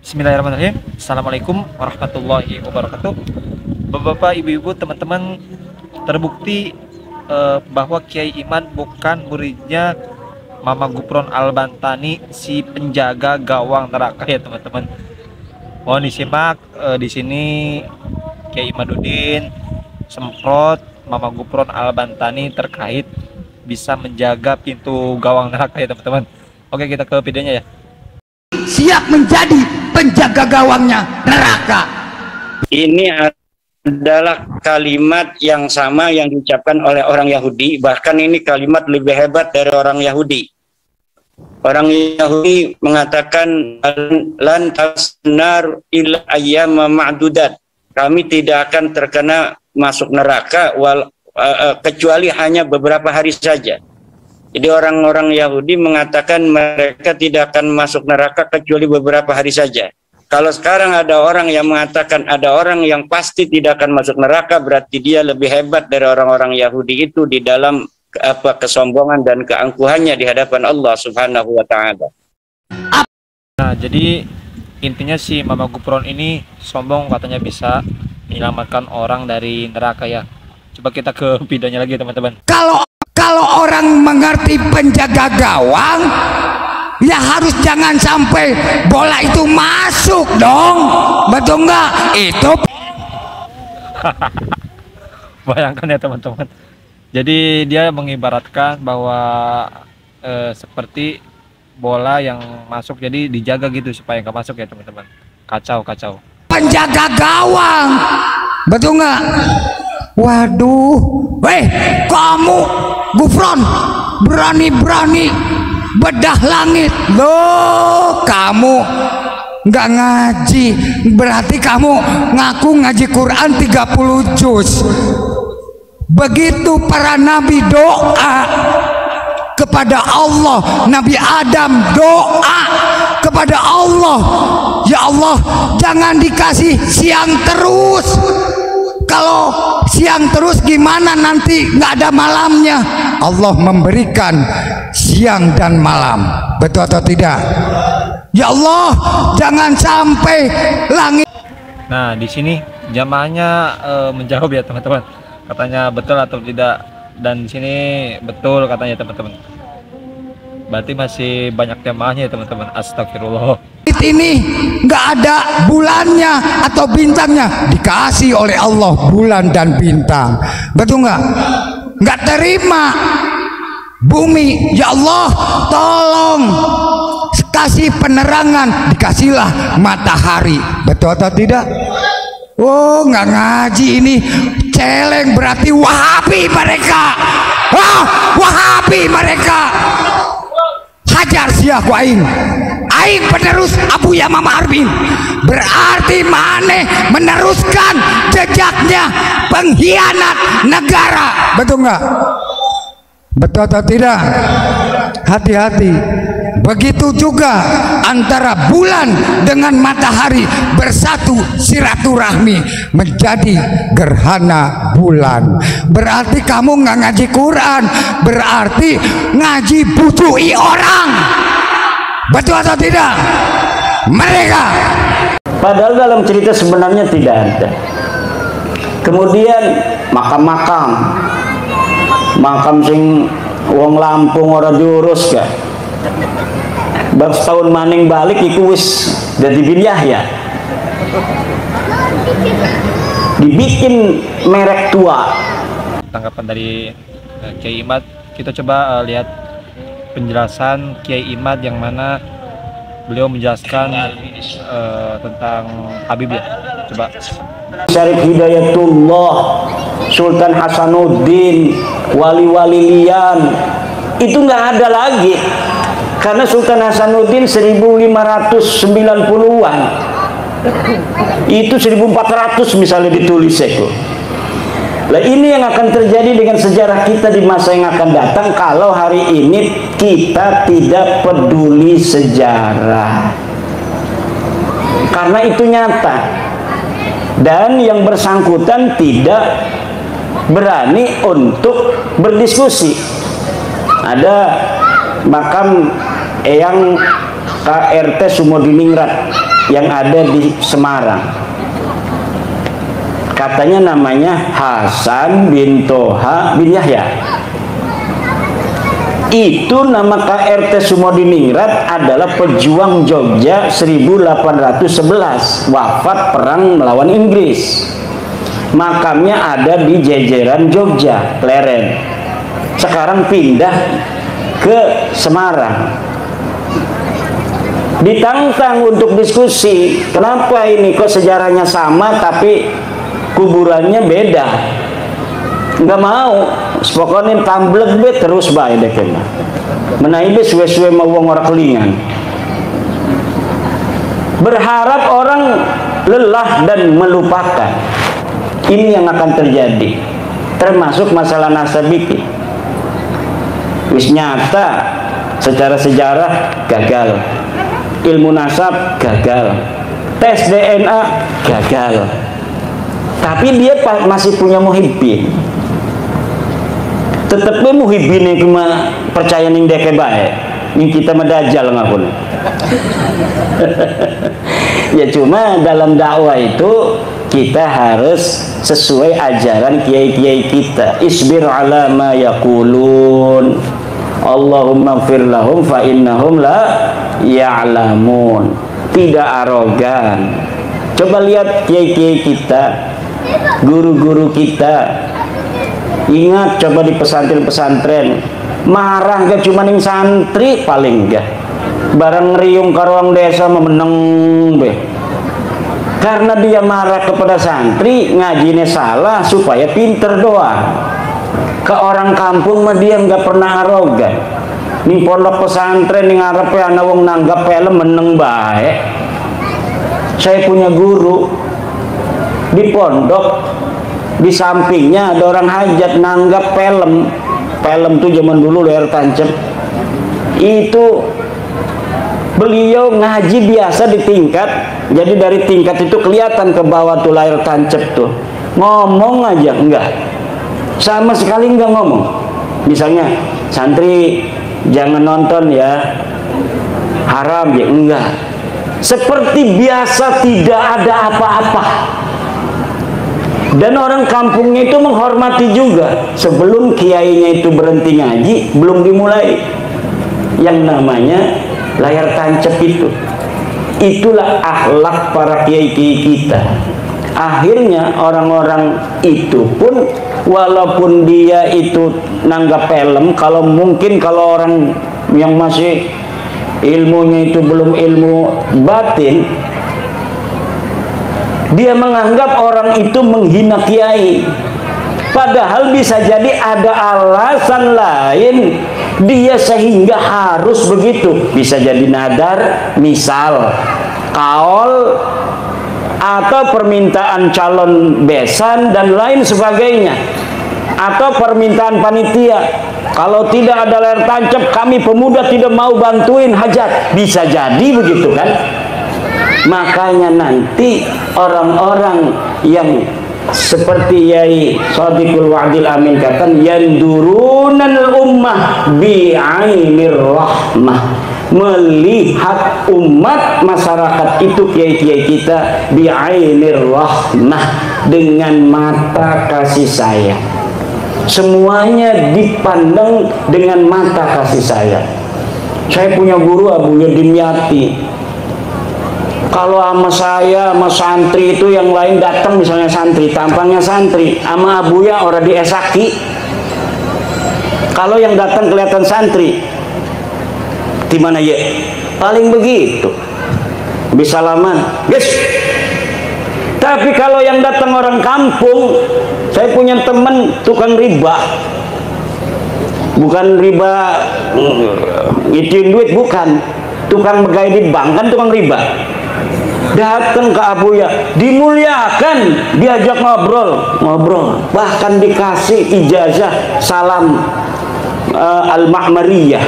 Bismillahirrahmanirrahim. Assalamualaikum warahmatullahi wabarakatuh. Bapak, ibu-ibu, teman-teman, terbukti bahwa Kiai Iman bukan muridnya Mama Gufron Al-Bantani, si penjaga gawang neraka ya teman-teman. Mohon disimak di sini Kiai Imaduddin semprot Mama Gufron Al-Bantani terkait bisa menjaga pintu gawang neraka ya teman-teman. Oke, kita ke videonya ya. Siap menjadi penjaga gawangnya neraka. Ini adalah kalimat yang sama yang diucapkan oleh orang Yahudi, bahkan ini kalimat lebih hebat dari orang Yahudi. Orang Yahudi mengatakan lan tasnar illa ayyama ma'dudat. Kami tidak akan terkena masuk neraka kecuali hanya beberapa hari saja. Jadi orang-orang Yahudi mengatakan mereka tidak akan masuk neraka kecuali beberapa hari saja. Kalau sekarang ada orang yang mengatakan ada orang yang pasti tidak akan masuk neraka, berarti dia lebih hebat dari orang-orang Yahudi itu di dalam kesombongan dan keangkuhannya di hadapan Allah Subhanahu wa taala. Nah, jadi intinya si Mama Gufron ini sombong, katanya bisa menyelamatkan orang dari neraka ya. Coba kita ke videonya lagi teman-teman. Kalau orang mengerti penjaga gawang, ya harus jangan sampai bola itu masuk dong, betul nggak? Itu Bayangkan ya teman-teman. Jadi dia mengibaratkan bahwa seperti bola yang masuk, jadi dijaga gitu supaya nggak masuk ya teman-teman. Kacau. penjaga gawang, betul nggak? Waduh, kamu Gufron berani-berani bedah langit loh. Kamu nggak ngaji, berarti kamu ngaku ngaji Quran 30 juz. Begitu para nabi doa kepada Allah, Nabi Adam doa kepada Allah, ya Allah jangan dikasih siang terus. Kalau siang terus gimana nanti nggak ada malamnya? Allah memberikan siang dan malam, betul atau tidak? Ya Allah jangan sampai langit. Nah, di sini jamaahnya menjawab ya teman-teman. Katanya betul atau tidak, dan di sini betul katanya teman-teman. Berarti masih banyak jamaahnya ya teman-teman. Astagfirullah. Ini nggak ada bulannya atau bintangnya, dikasih oleh Allah bulan dan bintang, betul nggak terima bumi, ya Allah tolong kasih penerangan, dikasihlah matahari, betul atau tidak? Oh, nggak ngaji ini celeng, berarti Wahabi mereka. Wahabi mereka. Hajar siaku aing penerus Abu Yamam Arbin, berarti maneh meneruskan jejaknya pengkhianat negara, betul nggak? Betul atau tidak? Hati-hati. Begitu juga antara bulan dengan matahari bersatu silaturahmi menjadi gerhana bulan. Berarti kamu nggak ngaji Quran, berarti ngaji bujui orang, betul atau tidak? Mereka Padahal dalam cerita sebenarnya tidak ada. Kemudian makam sing wong Lampung ora diurus ka. Bang setahun maning balik iku wis dadi bin Yahya. Dibikin merek tua. Tanggapan dari Kiai Imad, kita coba lihat penjelasan Kiai Imad yang mana beliau menjelaskan tentang Habib ya. Coba. Syarif Hidayatullah, Sultan Hasanuddin, wali-wali lian itu nggak ada lagi, karena Sultan Hasanuddin 1590-an, itu 1400 misalnya ditulis itu. Nah, ini yang akan terjadi dengan sejarah kita di masa yang akan datang kalau hari ini kita tidak peduli sejarah, karena itu nyata. Dan yang bersangkutan tidak berani untuk berdiskusi. Ada makam Eyang KRT Sumodiningrat yang ada di Semarang. Katanya namanya Hasan bin Toha bin Yahya. Itu nama KRT Sumodiningrat adalah pejuang Jogja 1811, wafat perang melawan Inggris. Makamnya ada di Jejeran Jogja, Kleren. Sekarang pindah ke Semarang. Ditantang untuk diskusi, kenapa ini kok sejarahnya sama tapi kuburannya beda? Nggak mau, pokoknya tamblek be terus bae deh kena. Menaik be suwe-suwe mau wong ora kelingan. Berharap orang lelah dan melupakan. Ini yang akan terjadi. Termasuk masalah nasabiki. Wis nyata secara sejarah gagal. Ilmu nasab gagal. Tes DNA gagal. Tapi dia masih punya muhibbin. Tetepnya muhibbin cuma percaya ning deke bae. Ning kita medajal ngapun. Ya cuma dalam dakwah itu kita harus sesuai ajaran kiai-kiai kita. Isbir ala ma yaqulun. Allahumma ighfir lahum fa innahum la ya'lamun. Tidak arogan. Coba lihat kiai-kiai kita, guru-guru kita. Ingat coba di pesantren-pesantren marah gak cuma ning santri paling enggak. Barang ngeriung karuang desa memeneng be. Karena dia marah kepada santri, ngajinya salah supaya pinter doang. Ke orang kampung mah dia nggak pernah arogan. Ning pondok pesantren ning ngarepe ana wong nanggap film meneng bae. Saya punya guru di pondok, di sampingnya ada orang hajat nanggap film. Film tuh zaman dulu layar tancap. Itu beliau ngaji biasa di tingkat, jadi dari tingkat itu kelihatan ke bawah tuh layar tancap tuh. Ngomong aja enggak, sama sekali enggak ngomong. Misalnya santri jangan nonton ya, haram ya, enggak. Seperti biasa tidak ada apa-apa. Dan orang kampungnya itu menghormati juga. Sebelum kiainya itu berhenti ngaji, belum dimulai yang namanya layar tancap itu. Itulah akhlak para kiai-kiai kita. Akhirnya orang-orang itu pun walaupun dia itu nanggap film, kalau mungkin kalau orang yang masih ilmunya itu belum ilmu batin, dia menganggap orang itu menghina kiai. Padahal bisa jadi ada alasan lain dia sehingga harus begitu. Bisa jadi nadar, misal kaul, atau permintaan calon besan dan lain sebagainya, atau permintaan panitia. Kalau tidak ada layar tancap, kami pemuda tidak mau bantuin hajat. Bisa jadi begitu kan? Makanya nanti orang-orang yang seperti Yai Shadiqul Wa'dil Amin katakan, yandurunal ummah bi'ainir rahmah, melihat umat masyarakat itu kiai-kiai kita bi'ainir rahmah, dengan mata kasih sayang. Semuanya dipandang dengan mata kasih sayang. Saya punya guru Abuya Dimyati. Kalau sama saya, sama santri itu yang lain datang, misalnya santri, tampangnya santri, sama Abuya orang di Esaki. Kalau yang datang kelihatan santri, di mana ya? Paling begitu. Bisa salaman, guys. Tapi kalau yang datang orang kampung, saya punya teman tukang riba. Bukan riba ngituin duit, bukan. Tukang begai di bank kan tukang riba. Datang ke Abuya, dimuliakan, diajak ngobrol, bahkan dikasih ijazah salam al-Ma'mariyah.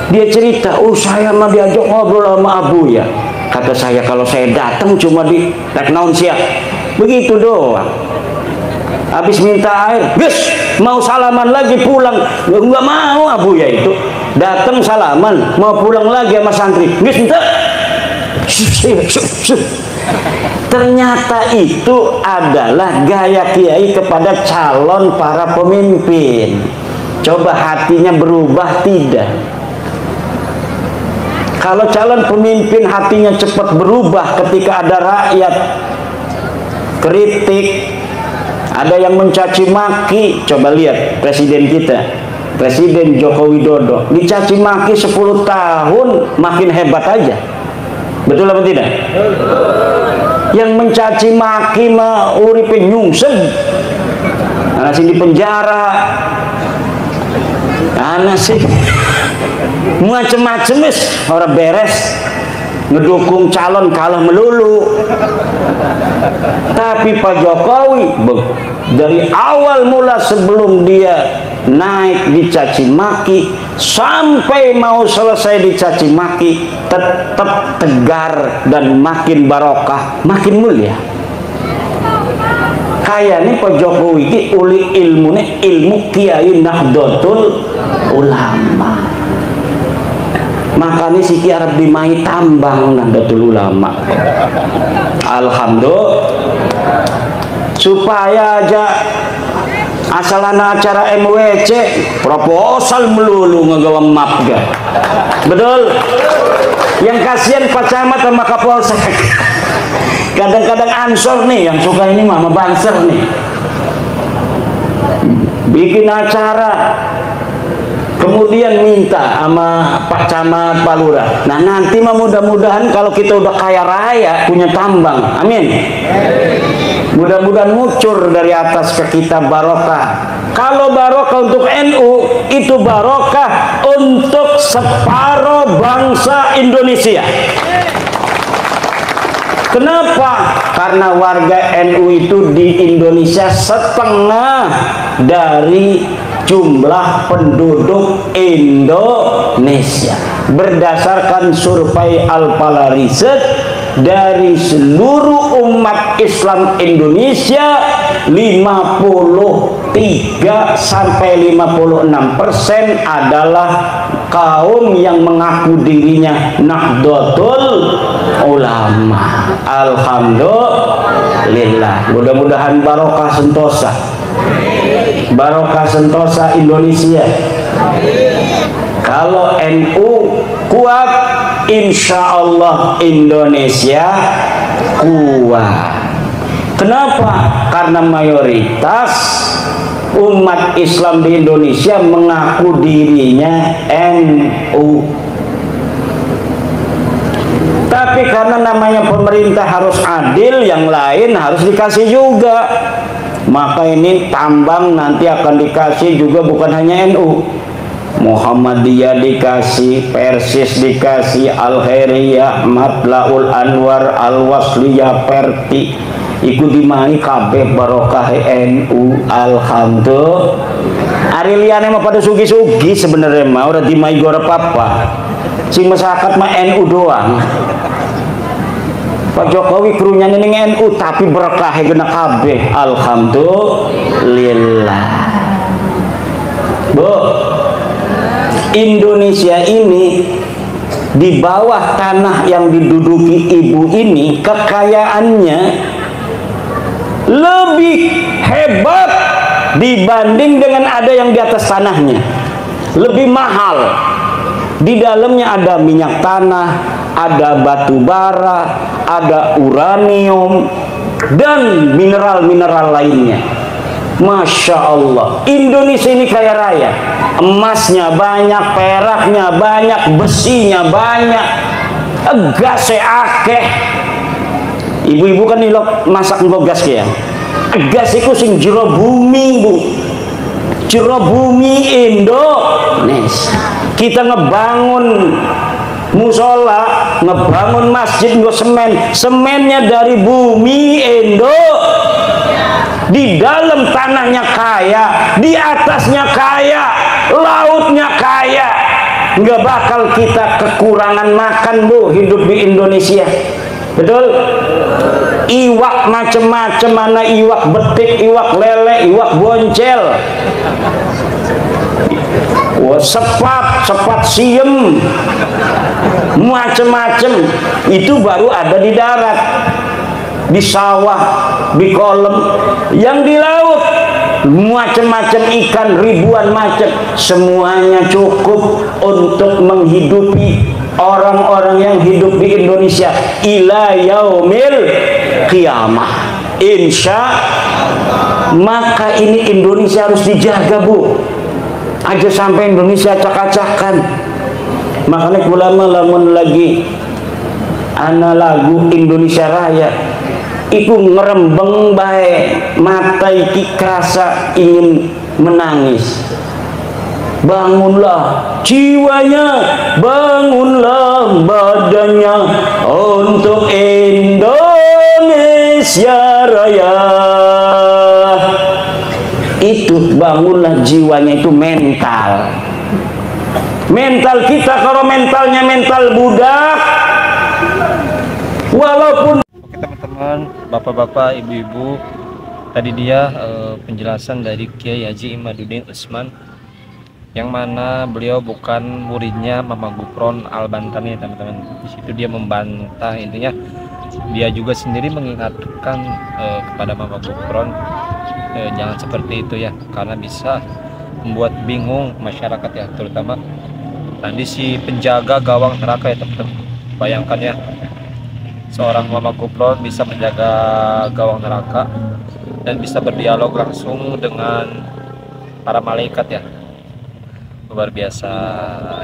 Dia cerita, oh saya mah diajak ngobrol sama Abuya. Kata saya, kalau saya datang cuma di teknaun siap, begitu doang. Habis minta air, guys, mau salaman lagi pulang, nggak mau Abuya itu. Datang salaman, mau pulang lagi sama santri, guys, minta. Ternyata itu adalah gaya kiai kepada calon para pemimpin. Coba hatinya berubah tidak? Kalau calon pemimpin hatinya cepat berubah ketika ada rakyat kritik, ada yang mencaci maki. Coba lihat presiden kita, Presiden Joko Widodo, dicaci maki 10 tahun makin hebat aja. Betul apa tidak? Yang mencaci maki mah uripe nyungsep, karena sing di penjara, karena sih macem-macem orang beres, ngedukung calon kalah melulu. Tapi Pak Jokowi dari awal mula sebelum dia naik dicaci maki sampai mau selesai dicaci maki tetap tegar dan makin barokah, makin mulia. Kayaknya Pak Jokowi ini uli ilmu Kiai Nahdlatul Ulama. Makanya si Kiai Arab dimai tambang Nahdlatul Ulama. Alhamdulillah, supaya aja asalana acara MWC proposal melulu ngagawa map ga. Betul. Yang kasihan Pak Camat sama Kapolsek. Kadang-kadang ansor nih yang suka ini mama banser nih, bikin acara kemudian minta sama Pak Camat, Pak Lurah. Nah nanti mah mudah-mudahan kalau kita udah kaya raya punya tambang, amin, mudah-mudahan ngucur dari atas ke kita barokah. Kalau barokah untuk NU, itu barokah untuk separuh bangsa Indonesia. Kenapa? Karena warga NU itu di Indonesia setengah dari jumlah penduduk Indonesia. Berdasarkan survei Al-Pala Riset, dari seluruh umat Islam Indonesia 53 sampai 56% adalah kaum yang mengaku dirinya Nahdlatul Ulama. Alhamdulillah, mudah-mudahan barokah sentosa, barokah sentosa Indonesia. Kalau NU kuat, insya Allah Indonesia kuat. Kenapa? Karena mayoritas umat Islam di Indonesia mengaku dirinya NU. Tapi karena namanya pemerintah harus adil, yang lain harus dikasih juga. Maka ini tambang nanti akan dikasih juga, bukan hanya NU. Muhammadiyah dikasih, Persis dikasih, Al-Khairiyah, Matlaul Anwar, Al-Wasliyah, Perti, ikut dimai kabeh barokah NU. Alhamdulillah. Ari liyane mah pada sugi-sugi sebenarnya mah ora dimai gora apa-apa. Sing masyarakat mah NU doang. Pak Jokowi krunya ning NU tapi berkah gena kabeh. Alhamdulillah. Bu, Indonesia ini di bawah tanah yang diduduki ibu ini kekayaannya lebih hebat dibanding dengan ada yang di atas tanahnya. Lebih mahal. Di dalamnya ada minyak tanah, ada batu bara, ada uranium dan mineral-mineral lainnya. Masya Allah, Indonesia ini kaya raya. Emasnya banyak, peraknya banyak, besinya banyak, gasnya akeh. Ibu-ibu kan ilok masak nggo gas ya. Gas itu sing jero bumi, Bu. Jero bumi Indonesia. Kita ngebangun musola, ngebangun masjid nggo semen. Semennya dari bumi Indo. Di dalam tanahnya kaya, di atasnya kaya, lautnya kaya. Nggak bakal kita kekurangan makan, Bu, hidup di Indonesia. Betul? Iwak macem-macem, mana iwak betik, iwak lele, iwak boncel. Wah, sepat siem, macem-macem itu baru ada di darat, di sawah, di kolam. Yang di laut macam-macam ikan, ribuan macam, semuanya cukup untuk menghidupi orang-orang yang hidup di Indonesia ila yaumil qiyamah, insya. Maka ini Indonesia harus dijaga, Bu. Aja sampai Indonesia acak-acakan. Makanya ulama lamun lagi ana lagu Indonesia Raya iku ngerembeng bae, mata iki kerasa ingin menangis. Bangunlah jiwanya, bangunlah badannya untuk Indonesia Raya. Itu bangunlah jiwanya, itu mental. Mental kita, kalau mentalnya mental budak, walaupun. Oke teman-teman, bapak-bapak, ibu-ibu, tadi dia penjelasan dari Kiai Haji Imaduddin Usman, yang mana beliau bukan muridnya Mama Gufron Al-Bantani, teman-teman. Di situ dia membantah, intinya dia juga sendiri mengingatkan kepada Mama Gufron, jangan seperti itu ya, karena bisa membuat bingung masyarakat ya, terutama tadi si penjaga gawang neraka ya teman-teman. Bayangkan ya, seorang Mama Gufron bisa menjaga gawang neraka dan bisa berdialog langsung dengan para malaikat ya, luar biasa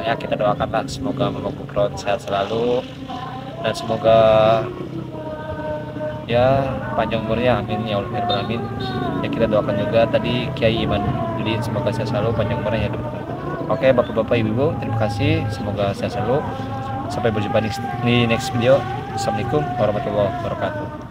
ya. Kita doakanlah semoga Mama Gufron sehat selalu dan semoga ya panjang umurnya, amin ya Allah, amin. Ya kita doakan juga tadi Kiai Imaduddin, semoga sehat selalu, panjang umurnya ya. Oke bapak-bapak, ibu-ibu, terima kasih, semoga sehat selalu. Sampai berjumpa di next video. Assalamualaikum warahmatullahi wabarakatuh.